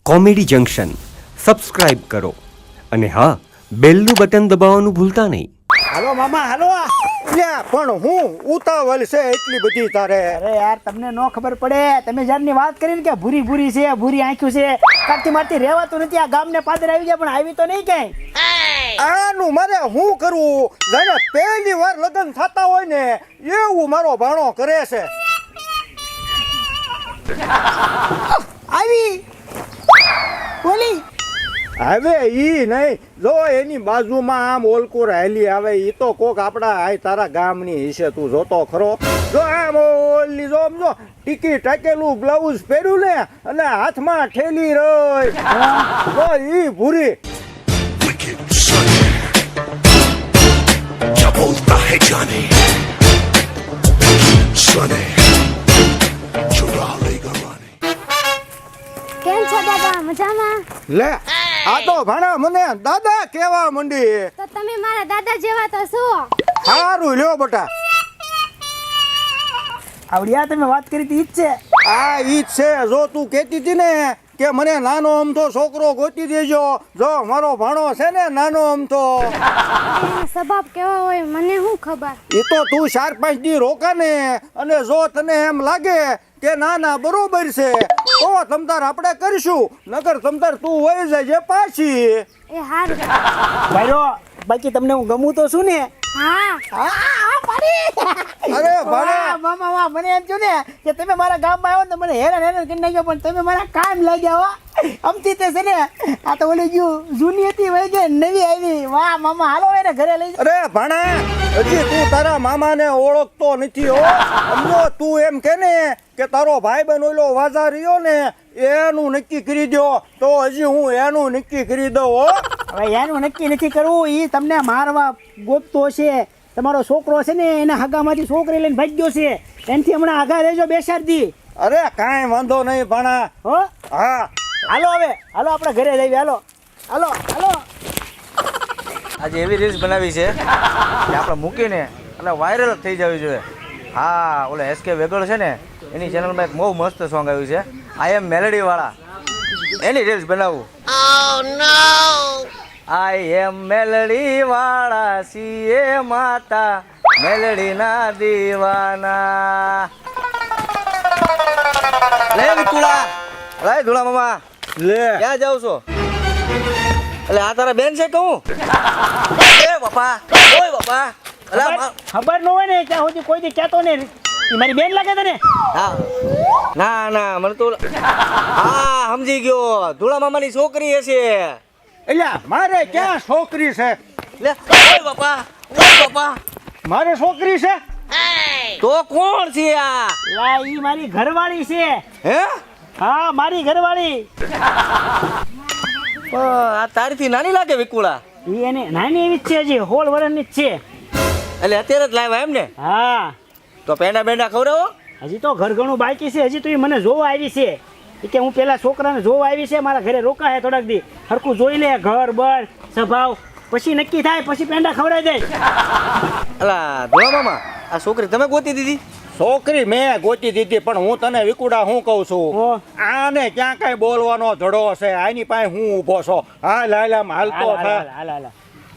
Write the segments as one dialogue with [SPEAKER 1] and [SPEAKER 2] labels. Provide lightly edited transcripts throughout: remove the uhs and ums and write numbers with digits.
[SPEAKER 1] Comedy junction subscribe કરો અને હા બેલનું બટન દબાવવાનું ભૂલતા નહીં.
[SPEAKER 2] હાલો મામા હાલો. લ્યા પણ હું ઉતાવળ છે એટલી બધી તારે?
[SPEAKER 3] અરે યાર તમને નો ખબર પડે. તમે જ્યારની વાત કરીને કે ભૂરી ભૂરી છે, ભૂરી આંખ્યું છે, કાઢતી મારતી રહેવાતું નથી. આ ગામને પાદર આવી જાય પણ આવી તો નહીં ક્યાંય.
[SPEAKER 2] આનું મારે શું કરવું? જાણે પહેલી વાર લગ્ન થતા હોય ને એવું મારો ભાણો કરે છે.
[SPEAKER 3] આવી બોલી
[SPEAKER 2] હવે ઈ નહીં, જો એની બાજુમાં આમ ઓલકુર હાલી આવે ઈ તો કોક આપડા આય તારા ગામની હશે. તું જોતો ખરો? જો આમ ઓલી જો આમ જો ટીકી ટાકેલું બ્લાઉઝ પહેર્યું ને અને હાથમાં ઠેલી રહી જો ઈ ભૂરી.
[SPEAKER 4] क्या बोलता है जाने सुने चुरा लेगा रानी.
[SPEAKER 5] કેમ છો દાદા? મજામાં?
[SPEAKER 2] લે આ તો ભાણા મને દાદા કેવા મંડી.
[SPEAKER 5] તો તમે મારા દાદા જેવા તો છો.
[SPEAKER 2] સારું લ્યો બટા.
[SPEAKER 3] આવડિયા તમે વાત કરી હતી ઈ જ છે.
[SPEAKER 2] આ ઈ જ છે. જો તું કહેતી હતી ને કે મને નાનો અમથો છોકરો ગોતી દેજો, જો મારો ભાણો છે ને નાનો અમથો.
[SPEAKER 5] એનો સ્વભાવ કેવો હોય મને શું ખબર.
[SPEAKER 2] એ તો તું 4-5 દી રોકા ને અને જો તને એમ લાગે કે ના ના બરોબર છે તો તમતાર આપણે કરીશું, નકર તમતાર તું વહી જાય પાછી.
[SPEAKER 5] એ હારું.
[SPEAKER 3] ભાઈરો બાકી તમને હું ગમું તો છું ને?
[SPEAKER 5] હા
[SPEAKER 2] અરે ભાણા
[SPEAKER 3] વાહ, મામા વાહ. મને એમ થયું ને કે તમે મારા ગામમાં આવ્યો ને તો મને હેરાન કરી નાખ્યો પણ તમે મારા કામ લાગ્યા હો. અમથી તે છે ને આ તો ઓલી ગયું જૂની હતી વહી ગઈ નવી આવી. વાહ મામા હાલો એને ઘરે લઈ જાઓ.
[SPEAKER 2] અરે ભાણા હજી તું તારા મામાને ઓળખતો નથી હો. સમજો તું એમ કે ને કે તારો ભાઈ બન ઓલો વાજા રહ્યો ને એનું નક્કી કરી દો તો હજી હું એનું નક્કી કરી દઉં હો.
[SPEAKER 3] હવે એનું નક્કી નથી કરવું. એ તમને મારવા ગોતતો છે. તમારો છોકરો છે ને એના હગામાંથી છોકરી લઈને ભાગ્યો છે. એનથી હમણાં આગા રહેજો બેસાડી.
[SPEAKER 2] અરે કાંઈ વાંધો નહીં ભાણા.
[SPEAKER 3] હો
[SPEAKER 2] હા
[SPEAKER 3] હાલો હવે હાલો આપણે ઘરે જઈએ. હાલો હાલો હાલો.
[SPEAKER 6] આજે એવી રીલ્સ બનાવી છે કે આપણે મૂકીને અને વાયરલ થઈ જવી જોઈએ. હા ઓલો એસકે વેગળ છે ને એની ચેનલમાં એક બહુ મસ્ત સોંગ આવ્યું છે આઈ એમ મેલડીવાળા. એની રીલ્સ બનાવું. આઈ એમ મેલડીવાળા સીએ માતા મેલડીના દીવાના. લે વિતુળા, લે ધુળા મામા
[SPEAKER 2] લે
[SPEAKER 6] ક્યાં જાવ છો? એટલે આ તારા બેન છે કહું? એ બાપા, ઓય બાપા.
[SPEAKER 3] ખબર ન હોય ને ત્યાં સુધી કોઈ દી કહેતો ને. એ મારી બેન લાગે તને?
[SPEAKER 6] હા ના ના મને તો હા સમજી ગયો ધુળા મામાની છોકરી હશે.
[SPEAKER 2] એટલે મારે ક્યાં છોકરી છે?
[SPEAKER 6] લે ઓય બાપા, ઓય બાપા.
[SPEAKER 2] મારે છોકરી છે?
[SPEAKER 6] તો કોણ છે આ?
[SPEAKER 3] લા ઈ મારી ઘરવાળી છે.
[SPEAKER 6] હે
[SPEAKER 3] હા મારી ઘરવાળી.
[SPEAKER 6] આ તારીથી નાની લાગે વિકુળા.
[SPEAKER 3] ઈ એને નાની એવી જ છે, હજી 16 વર્ષની જ છે.
[SPEAKER 6] એટલે અત્યારે જ લાવ્યા એમ ને?
[SPEAKER 3] હા
[SPEAKER 6] તો પેંડા બેંડા ખવડાવો.
[SPEAKER 3] હજી તો ઘર ઘણું બાકી છે. હજી તો એ મને જોવા આવી છે. ઈ કે હું પેલા છોકરાને જોવા આવી છે, મારા ઘરે રોકાય થોડાક દી, હરખું જોઈ લે ઘર બર સ્વભાવ, પછી નક્કી થાય, પછી પેંડા ખવડાવી દે.
[SPEAKER 6] અલા ધુળા મામા આ છોકરી તમે ગોતી દીધી?
[SPEAKER 2] છોકરી મેં ગોતી દીધી પણ હું તને વિકુડા હું કહું છું,
[SPEAKER 3] હો.
[SPEAKER 2] આને ક્યાં કઈ બોલવાનો ધડો છે? આની પાસે હું ઊભો છો? હાલ હાલ આમ હાલતો
[SPEAKER 3] હાલ,
[SPEAKER 2] થા.
[SPEAKER 3] હાલ, હાલ, હાલ.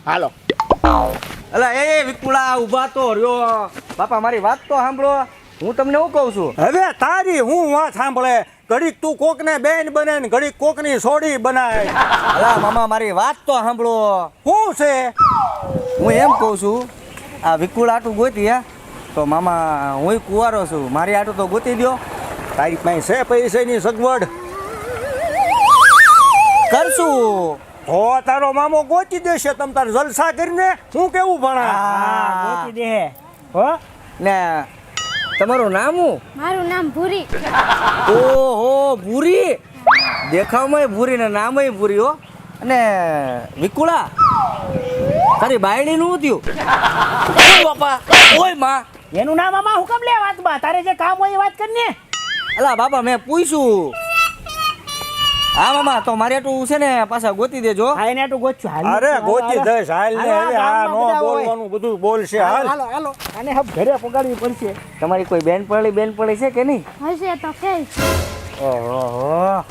[SPEAKER 2] હાલો.
[SPEAKER 6] અલા એ વિકુળા ઊભા તો રહ્યો. બાપા મારી વાત તો સાંભળો. હું તમને શું કહું છું?
[SPEAKER 2] હવે તારી હું વાત સાંભળે. ઘડીક તું કોકને બેન બને ને ઘડીક કોકની સોડી બનાય.
[SPEAKER 6] અલા મામા મારી વાત તો સાંભળો.
[SPEAKER 2] શું છે?
[SPEAKER 6] હું એમ કહું છું આ વિકુળ આટું ગોતી હે તો મામા હું કુંવારો છું, મારી આટું તો ગોતી દો.
[SPEAKER 2] તારી પાસે છે પૈસાની સગવડ?
[SPEAKER 6] કરશું.
[SPEAKER 2] હો તારો મામો ગોતી દેશે. તમ તાર જલસા કરીને હું કેવું ભણા?
[SPEAKER 3] હા ગોતી દે. હો
[SPEAKER 6] ને તમારું નામ શું?
[SPEAKER 5] મારું નામ ભૂરી.
[SPEAKER 6] ઓહો ભૂરી. દેખાવમાં ભૂરી ને નામય ભૂરી હો. અને વિકુળા તારી બાયડીનું શું થયું? ઓય બાપા, ઓય માં.
[SPEAKER 3] એનું નામ આમાં હુકમ લે વાતમાં. તારે જે કામ હોય એ વાત કર ને.
[SPEAKER 6] અલા બાપા મેં પૂછ્યું. હા મામા તો મારે આટું છે ને પાછા ગોતી દેજો.
[SPEAKER 3] હા એને આટલું ગોચ્યું. હાલ.
[SPEAKER 2] અરે ગોતી દઈશ હાલ ને.
[SPEAKER 3] હાલો,
[SPEAKER 2] હવે આ
[SPEAKER 3] ગામમાં
[SPEAKER 2] નો
[SPEAKER 3] બધા હોય.
[SPEAKER 2] બોલવાનું બધું બોલશે. હાલ
[SPEAKER 3] હાલો હાલો આને હબ ઘરે પગાડવી પડશે.
[SPEAKER 6] તમારી કોઈ બેનપણી છે કે નહીં?
[SPEAKER 5] હશે તો કઈ.
[SPEAKER 6] ઓહો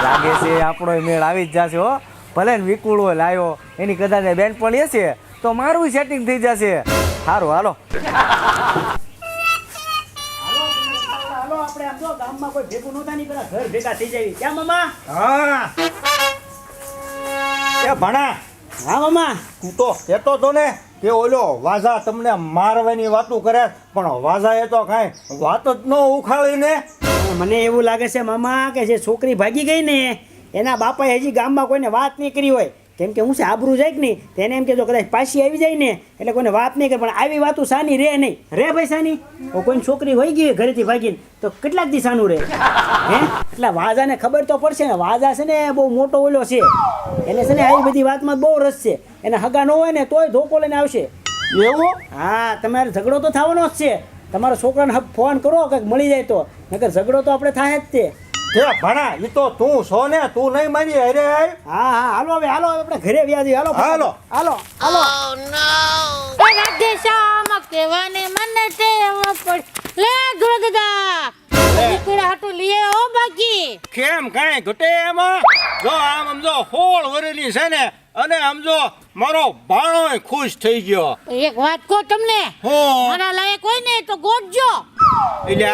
[SPEAKER 6] લાગે છે આપણો મેળ આવી જ જશે હો. ભલે ને વિકુળો લાવ્યો એની કદાચ બેન પણ હશે તો મારું સેટિંગ થઈ જશે. સારું હાલો.
[SPEAKER 3] હાલો આપણે આમ જો ગામમાં કોઈ ભેગું નહોતા નહીં પેલા ઘર ભેગા થઈ જાય ક્યાં મામા?
[SPEAKER 2] હા એ ભણા
[SPEAKER 3] હા મામા.
[SPEAKER 2] તું તો કહેતો તો ને કે ઓલો વાઝા તમને મારવાની વાતું કરે પણ વાઝાએ તો કાંઈ વાત જ ન ઉખાડીને.
[SPEAKER 3] મને એવું લાગે છે મામા કે જે છોકરી ભાગી ગઈ ને એના બાપાએ હજી ગામમાં કોઈને વાત નહીં કરી હોય. કેમ કે હું છે આબરૂ જાય કે નહીં તેને એમ કે જો કદાચ પાછી આવી જાય ને એટલે કોઈને વાત નહીં કરે પણ આવી વાતું સાની રે નહીં રે ભાઈ સાની. કોઈની છોકરી હોય ગઈ ઘરેથી ભાગીને તો કેટલાક દી સાનું રહે હે. એટલે વાજાને ખબર તો પડશે ને વાજા છે ને બહુ મોટો ઓલો છે એને છે ને આવી બધી વાતમાં બહુ રસ છે. એને હગા ન હોય ને તોય ધોકો લઈને આવશે.
[SPEAKER 2] એવું?
[SPEAKER 3] હા તમારે ઝઘડો તો થવાનો જ છે. તમારા છોકરાને ફોન કરો કંઈક મળી જાય તો નકર ઝઘડો તો આપણે થાય જ તે.
[SPEAKER 2] તે ભણા એ તો તું છો ને તું નહીં મારી અરે હાલ.
[SPEAKER 3] હા હા હાલો હવે હાલો આપણે ઘરે વ્યાજી હાલો
[SPEAKER 2] હાલો.
[SPEAKER 3] હાલો હાલો.
[SPEAKER 5] રાધેશ્યામ કહેવાને મને ટેવ પડી લે ધોળ દાદા વિકુડા હાટુ લીએ ઓ બાકી
[SPEAKER 2] કેમ કાંઈ ઘટે એમાં? જો આમ જો 16 વર્ષની છે ને અને આમ જો મારો ભાણોય ખુશ થઈ ગયો.
[SPEAKER 5] એક વાત કહો તમને
[SPEAKER 2] હું
[SPEAKER 5] મારા લાયક હોય ને તો ગોતજો.
[SPEAKER 2] એટલે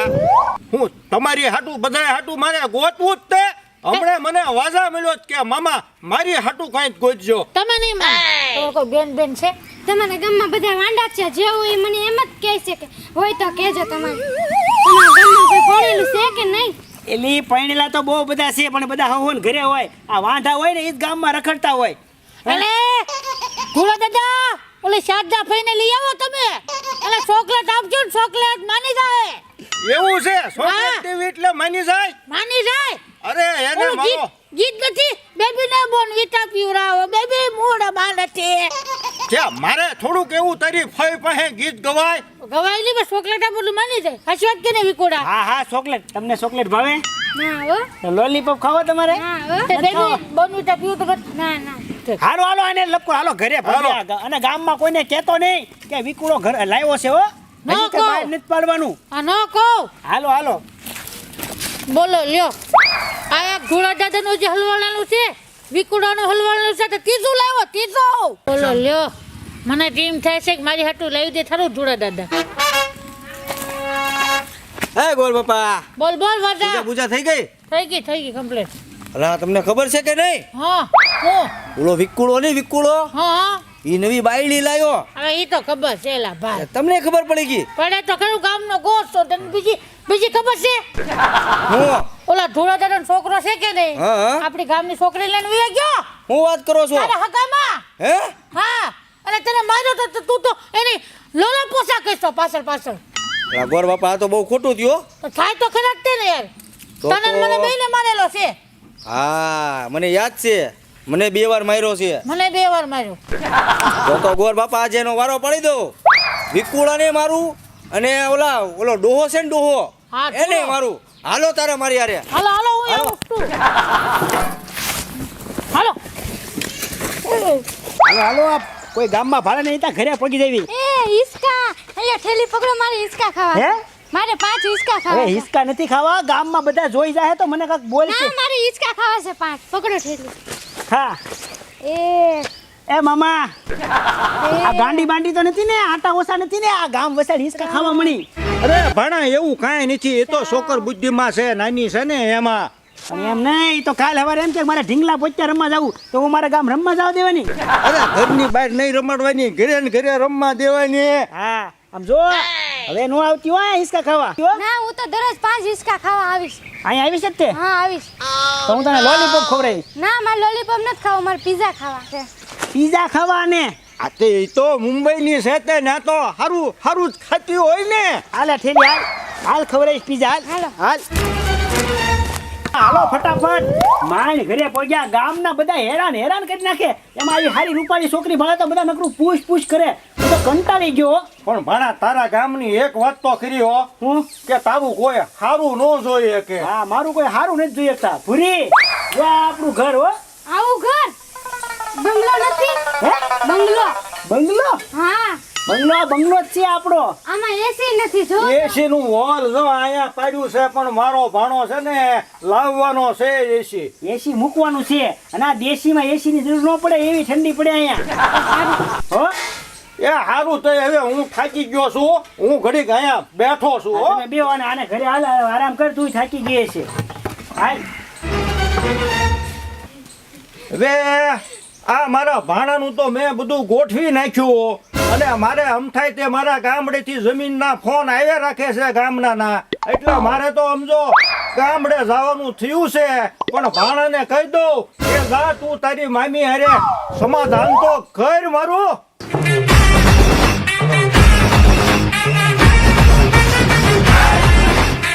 [SPEAKER 2] હું તમારી હાટું બધાય હાટું મારે ગોતવું જ તે. હમણે મને વાજા મળ્યો કે મામા મારી હાટું કાંઈક ગોતજો.
[SPEAKER 5] તમે નહીં માનો તો કોઈ બેન બેન છે તમારા ગામમાં બધા વાંડા છે જે હોય એ મને એમ જ કહે છે કે હોય તો કહેજો તમારા ગામમાં કોઈ ભણેલું છે કે નહીં?
[SPEAKER 3] એલી પૈણેલા તો બહુ બધા છે પણ બધા હવન ઘરે હોય. આ વાંઢા હોય ને એ જ ગામમાં રખડતા હોય.
[SPEAKER 5] અલે ધોળા દાદા ઓલે શારદા ફઈને લઈ આવો તમે. એટલે ચોકલેટ આપજો ને ચોકલેટ માની જાય.
[SPEAKER 2] એવું છે? સોકેટ ટીવી એટલે માની જાય?
[SPEAKER 5] માની જાય.
[SPEAKER 2] અરે એને
[SPEAKER 5] ઓલું
[SPEAKER 2] મારો
[SPEAKER 5] ગીત નથી બેબી ને બોન વિટા પીવરાવો બેબી મૂડ બાંધતે
[SPEAKER 2] કે મારે થોડુંક એવું તારી ફઈ પાસે ગીત ગવાય.
[SPEAKER 5] ગવાયેલી બસ ચોકલેટ આપું માની જાય. હાચી વાત કે ને વિકોડા?
[SPEAKER 3] હા હા ચોકલેટ. તમને ચોકલેટ ભાવે?
[SPEAKER 5] ના હો
[SPEAKER 3] તો લોલીપોપ ખાવો તમારે?
[SPEAKER 5] ના હો બેબી બોન વિટા પીવું તો ના ના
[SPEAKER 3] હાલો હાલો આને લપકો હાલો ઘરે ભર્યા અને ગામમાં કોઈને કહેતો નહીં કે વિકુળો ઘર લાવ્યો છે હો.
[SPEAKER 5] ન
[SPEAKER 3] હજી તો
[SPEAKER 5] કહો.
[SPEAKER 3] બહાર નથી પાડવાનું.
[SPEAKER 5] આ ન કહો.
[SPEAKER 3] હાલો હાલો.
[SPEAKER 5] બોલો લ્યો આ એક ધોળા દાદાનું જે હલવાળાનું છે વિકુડાનું હલવાળાનું છે તો ત્રીજું લાવો ત્રીજું. બોલો લ્યો મને ટીમ થાય છે કે મારી હાટું લાવી દે થારું ધોળા દાદા.
[SPEAKER 6] હે ગોર બાપા
[SPEAKER 5] બોલ બોલ વાજા
[SPEAKER 6] પૂજા થઈ ગઈ?
[SPEAKER 5] થઈ ગઈ કમ્પ્લીટ.
[SPEAKER 6] અલા તમને ખબર છે કે નહીં
[SPEAKER 5] હા હું
[SPEAKER 6] ઓલો વિકુળો નહીં વિકુળો
[SPEAKER 5] હા
[SPEAKER 6] ઈ નવી બાયડી લાવ્યો.
[SPEAKER 5] હવે ઈ તો ખબર છે લા ભાઈ.
[SPEAKER 6] તમને ખબર પડી ગઈ?
[SPEAKER 5] પડે તો ખરું ગામનો ગોસ તો તને બીજી ખબર છે?
[SPEAKER 6] હું
[SPEAKER 5] ઓલા ધોળા દાદાનો છોકરો છે કે નહીં
[SPEAKER 6] હા, હા.
[SPEAKER 5] આપણી ગામની છોકરી લઈને વયો ગયો
[SPEAKER 6] હું વાત કરો છો?
[SPEAKER 5] તારા હગામાં.
[SPEAKER 6] હે
[SPEAKER 5] હા અને તને માર્યો તો તું તો એની લોલા પોસા કહેતો પાછળ
[SPEAKER 6] અલા ગોર બાપા આ તો બહુ ખોટું થયો.
[SPEAKER 5] તો થાય તો ખરા જ તે ને યાર.
[SPEAKER 6] તો
[SPEAKER 5] તને ને મને બેયને મારેલો છે.
[SPEAKER 6] હા મને યાદ છે મને 2 વાર માર્યો છે.
[SPEAKER 5] મને 2 વાર માર્યો.
[SPEAKER 6] તો ગોર બાપા આજે એનો વારો પડી દો. વિકુળાને મારું અને ઓલો ડોહો છે ને ડોહો
[SPEAKER 5] હા,
[SPEAKER 6] એને
[SPEAKER 5] ડોહો.
[SPEAKER 6] મારું. હાલો તારે મારી હારે.
[SPEAKER 5] હાલો હાલો હું
[SPEAKER 6] હાલો.
[SPEAKER 5] આવું છું. હાલો
[SPEAKER 3] હાલો હાલો આ કોઈ ગામમાં ભાડે નહીં ત્યાં ઘરે પગી જવી.
[SPEAKER 5] એ હિસકા અહીંયા ઠેલી પકડો મારે હિસકા ખાવા.
[SPEAKER 3] હે?
[SPEAKER 5] મારે 5 હિસકા
[SPEAKER 3] હવે
[SPEAKER 5] ખાવા છે.
[SPEAKER 3] હિસકા નથી ખાવા ગામમાં બધા જોઈ જાય તો મને કાંઈક બોલ છે.
[SPEAKER 5] ના મારે હિસકા ખાવા છે 5 પકડો ઠેલી.
[SPEAKER 3] હા એ મામા આ ગાંડી બાંડી તો નથી ને આટા ઓસા નથી ને આ ગામ વસાડ હિસકા ખાવા મળી.
[SPEAKER 2] અરે ભણા એવું કાંઈ નથી. એ તો છોકર બુદ્ધિમાં છે નાની છે ને એમાં.
[SPEAKER 3] અને એમ નહીં તો કાલ હવારે એમ કે મારે ઢીંગલા પોચ્યા રમવા જવું તો હું મારા ગામ રમવા જવા દેવાની.
[SPEAKER 2] અરે ઘરની બહાર નહીં રમાડવાની ઘરે ને ઘરે રમવા દેવાની.
[SPEAKER 3] હા આમ જો હવે નો આવતી હોય હિસકા ખાવા.
[SPEAKER 5] ના હું તો દરરોજ 5 હિસકા ખાવા આવીશ.
[SPEAKER 3] અહીંયા આવીશ જ તે
[SPEAKER 5] હા આવીશ.
[SPEAKER 3] તો હું તને લોલીપોપ ખવડાવીશ.
[SPEAKER 5] ના મારે લોલીપોપ નથી ખાવા મારે પિઝા ખાવા છે.
[SPEAKER 3] પીઝા ખાવા ને
[SPEAKER 2] આ તે ઈ તો મુંબઈની છે તે ના તો હારું હારું જ ખાતી હોય ને.
[SPEAKER 3] હાલે ઠેલી હાલ હાલ ખવડાવીશ પીઝા હાલ
[SPEAKER 5] હાલો.
[SPEAKER 3] હાલો ફટાફટ માણ ઘરે પહોંચ્યા ગામના બધા હેરાન કરી નાખે એમાં આવી હારી રૂપાળી છોકરી ભણે તો બધા નકરું પૂછ કરે હું તો કંટાળી ગયો.
[SPEAKER 2] પણ ભણા તારા ગામની એક વાત તો ખરી હો
[SPEAKER 3] હું
[SPEAKER 2] કે તારું કોઈ હારું ન જોઈએ કે.
[SPEAKER 3] હા મારું કોઈ હારું નથી જોઈએ તા ભૂરી જો આ આપણું ઘર હો.
[SPEAKER 5] આવું ઘર બંગલો નથી
[SPEAKER 3] હે
[SPEAKER 5] બંગલો.
[SPEAKER 3] બંગલો
[SPEAKER 5] હા
[SPEAKER 3] બંગલો જ છે આપણો.
[SPEAKER 5] આમાં એસી નથી જો
[SPEAKER 2] એસી નું હોલ જો અહીંયા પાડ્યું છે, પણ મારો ભાણો છે ને લાવવાનો છે એસી.
[SPEAKER 3] એસી મૂકવાનું છે અને આ દેશીમાં એસી ની જરૂર ન પડે એવી ઠંડી પડે અહીંયા. હો
[SPEAKER 2] એ હારું તો હવે હું થાકી ગયો છું, હું ઘડીક અહીંયા બેઠો છું હો.
[SPEAKER 3] તમે બેહો અને આને ઘરે હાલ આરામ કર, તું થાકી ગઈ છે. હાલ
[SPEAKER 2] હવે આ મારા ભાણાનું તો મેં બધું ગોઠવી નાખ્યું, અને મારે અમથાય તે મારા ગામડેથી જમીનના ફોન આવ્યા રાખે છે ગામના, એટલે મારે તો સમજો ગામડે જવાનું થયું છે. પણ ભાણાને કહી દઉં કે જા તું તારી મામી હારે સમાધાન તો કર મારું.